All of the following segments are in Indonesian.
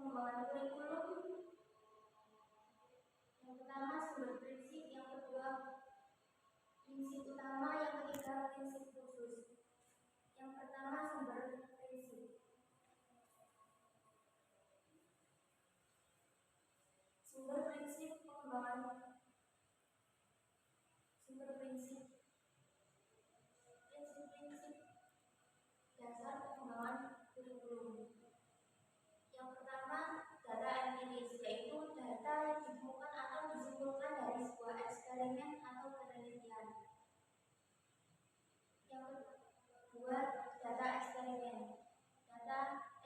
pengembangan kurikulum. Yang pertama sumber prinsip, yang kedua prinsip utama, yang ketiga prinsip khusus. Yang pertama sumber prinsip. Sumber prinsip pengembangan prinsip dasar pengembangan kurikulum. Yang pertama data empiris, yaitu data yang ditemukan atau disimpulkan dari sebuah eksperimen atau penelitian. Yang kedua data eksperimen. Data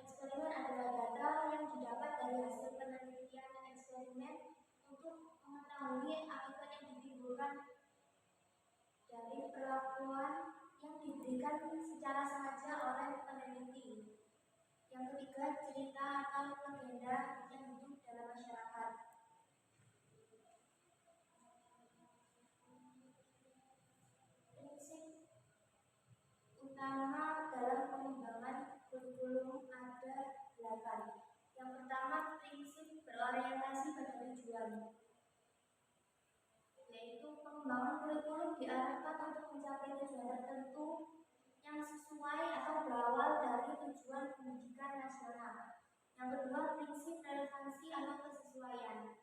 eksperimen adalah data yang didapat dari hasil penelitian eksperimen untuk mengetahui akibat yang ditimbulkan dari perlakuan yang diberikan secara sengaja oleh peneliti. Yang ketiga cerita atau legenda yang hidup dalam masyarakat. Prinsip utama dalam pengembangan kurikulum ada 8. Yang pertama prinsip berorientasi pada tujuan, yaitu pengembangan kurikulum diarahkan untuk mencapai tujuan tertentu yang sesuai atau berawal dari tujuan pendidikan nasional. Yang kedua prinsip relevansi atau kesesuaian.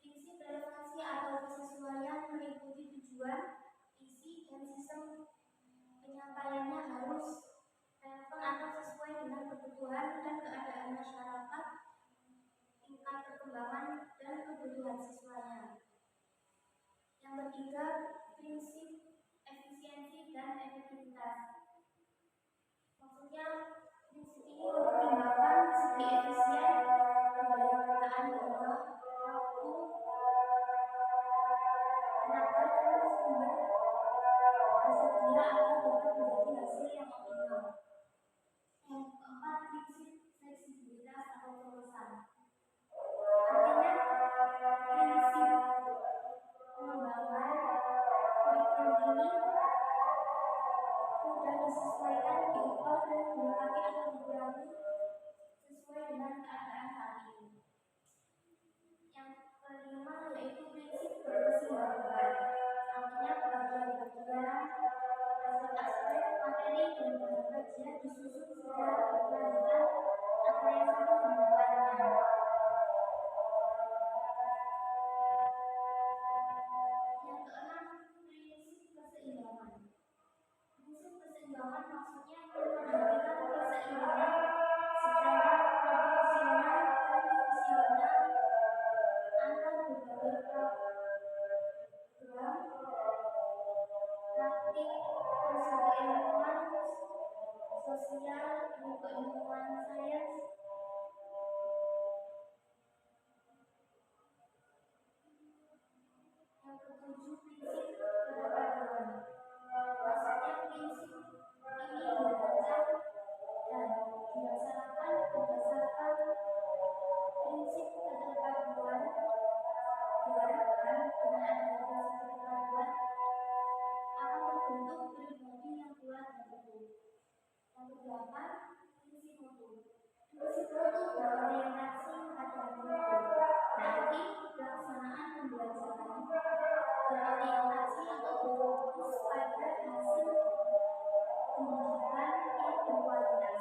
Prinsip relevansi atau kesesuaian meliputi tujuan, isi, dan sistem penyampaiannya harus relevan atau sesuai dengan kebutuhan dan keadaan masyarakat, tingkat perkembangan, dan kebutuhan siswanya. Yang ketiga, prinsip efisiensi dan efektivitas. Maksudnya, prinsip ini mempertimbangkan segi efisien, daya gunaan dana, waktu, tenaga, dan sumber tersedia agar dapat menjadi hasil yang optimal. Yang keempat, prinsip fleksibilitas atau kelulusan. Artinya, prinsip pengembangan kurikulum ini mudah disesuaikan, diubah, dan dilengkapi atau dikurangi sesuai dengan keadaan saat ini. Yang kelima yaitu prinsip berkesinambungan. Artinya bagian-bagian aspek-aspek materi dan bahan kajian disusun secara berkelanjutan antara yang satu dengan yang lainnya. Yang keenam, prinsip keseimbangan. Prinsip keseimbangan maksudnya memperhatikan keseimbangan secara proporsional dan fungsional antar berbagai program, praktik, unsur keilmuan sosial, ilmu keilmuan sains, yang ketujuh prinsip keterpaduan. Maksudnya prinsip ini dirancang dan dilaksanakan berdasarkan prinsip keterpaduan. Diharapkan dengan adanya prinsip keterpaduan akan terbentuk pribadi yang kuat dan utuh. Yang kedelapan, prinsip mutu. Prinsip mutu berorientasi pada mutu, berarti pelaksanaan pembelajaran berorientasi atau berfokus pada hasil pendidikan yang berkualitas.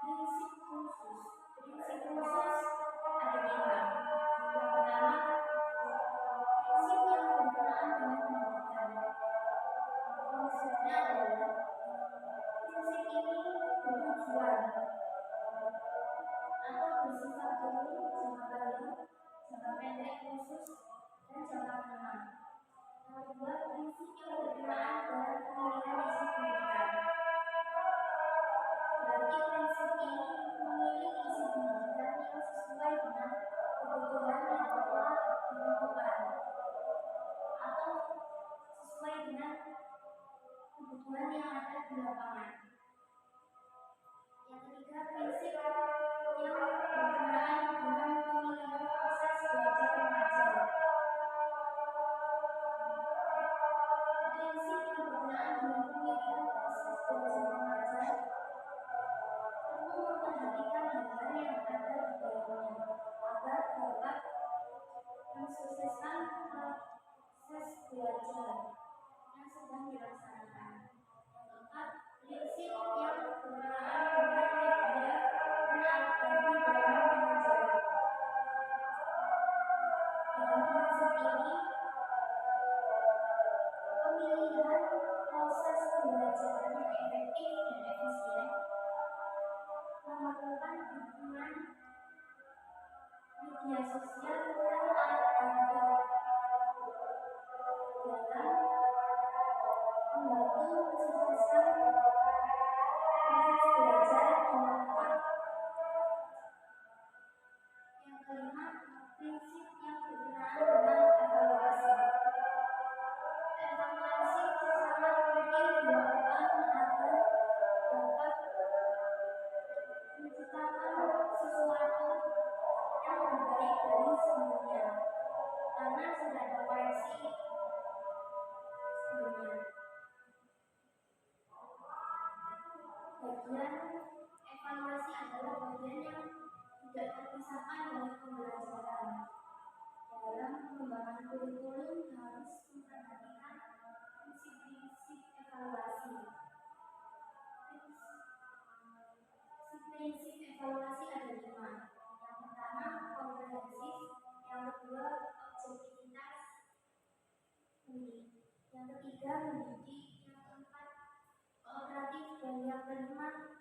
Prinsip khusus. Prinsip khusus ada 5. Yang pertama, prinsip yang berkenaan dengan pendidikan. Maksudnya adalah prinsip ini bertujuan atau bersifat umum, jangka panjang, jangka pendek, khusus, dan jangka menengah. Yang kedua, prinsip yang berkenaan dengan pemilihan isi pendidikan. Berarti prinsip ini memilih isi pendidikan yang sesuai dengan kebutuhan yang telah ditentukan atau sesuai dengan kebutuhan yang ada di lapangan. Yang ketiga, prinsip yang berkenaan dengan pemilihan proses belajar mengajar. belajar yang sedang dilaksanakan. Yang keempat, prinsip yang berkenaan dengan media dan alat bantu dalam pengajaran. Dalam prinsip ini, pemilihan proses pembelajaran yang efektif dan efisien, memerlukan dukungan media sosial dan alat bantu dalam membantu mensukseskan proses belajar dengan tepat. Yang kelima, prinsip yang berkenaan dengan evaluasi. Evaluasi sangat penting dilakukan agar dapat menciptakan sesuatu yang lebih baik dari sebelumnya, karena sudah ada koreksi sebelumnya. Bagian evaluasi adalah bagian yang tidak terpisahkan dari pembelajaran. Dalam pengembangan kurikulum harus memperhatikan prinsip-prinsip evaluasi. Prinsip evaluasi ada 5. Yang pertama, komprehensif. Yang kedua, objektivitas. Yang ketiga, mendidik. Yang keempat, kooperatif. Dan yang kelima,